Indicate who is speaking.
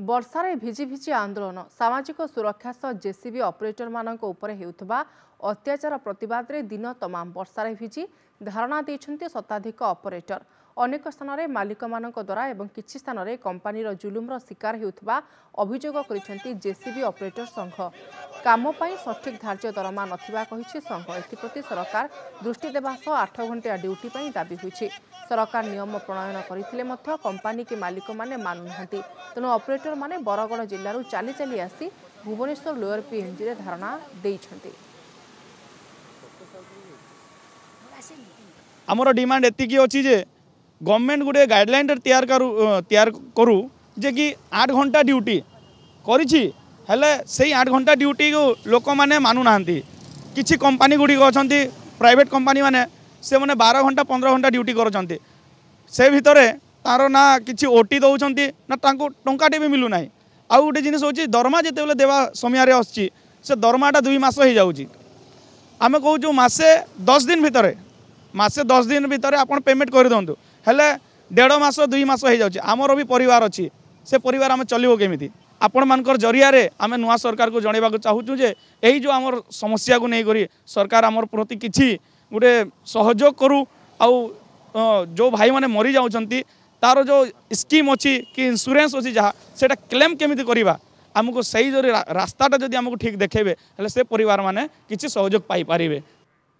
Speaker 1: वर्षारे भिजी भिजी आंदोलन सामाजिक सुरक्षा सह जेसीबी ऑपरेटर मानक उपरे हेउथबा अत्याचार प्रतिवाद रे दिन तमाम वर्षारे भिजी धारणा देइछन्ते शताधिक ऑपरेटर अनेक स्थान रे मालिक मानक द्वारा एवं किछि स्थान रे कंपनीर जुलुमर शिकार हेउथबा अभियोग करिसेंती जेसीबी ऑपरेटर संघ काम पई सठिक धार्य दरमा नथिबा कहिछि संघ एथिप्रति सरकार दृष्टि देबा सह 8 घंटा ड्यूटी पई दाबी होइछि। सरकार नियम प्रणयन करथिले मध्य कंपनी के मालिक माने मानु नहंती तेणु ऑपरेटर माने बरगड़ जिल्लारू चाली चाली आसी भुवनेश्वर लोअर पीएमजी रे धारणा देइछन्ती।
Speaker 2: आमर डिमांड एतिकी अछि जे गवर्नमेंट गुडे गाइडलाइन तैयार करू जे कि 8 घंटा ड्यूटी करिछि हेले सेही 8 घंटा ड्यूटी को लोक माने मानु नाहंती। किछि कंपनी गुडी अछंती प्राइवेट कंपनी माने से माने 12 घंटा 15 घंटा ड्यूटी करछंती से भितरे तारो ना किछि ओटी दउछंती ना तांको टंकाटे भी मिलु नाही। आ गोटे जिनिस होछि दरमा जेते बेले देवा समय रे आछि से दरमाटा 2 मास हो जाउछि। आमे कहूँ मासे 10 दिन भितरे मासे 10 दिन भितरे आपण पेमेंट कर दंतु हेले 1.5 मास 2 मास हो जाउछि। आमर भी परिवार अछि से परिवार आमे चलिबो केमिति आपण मानकर जरिया रे आमे नुआ सरकार को जणेबा को चाहूछु जे एही जो आमर समस्या को नै करी सरकार आमर प्रति किछि गोटे सहयोग करू आउ जो भाई माने मरी जाउछंती तारो जो स्कीम अच्छी कि इंश्योरेंस अच्छी जहाँ से क्लेम केमिति करिबा आमको सही जो रास्ताटा जदि आमको ठीक देखेबे हेले से परिवार माने किछि सहयोग पाई पारिबे।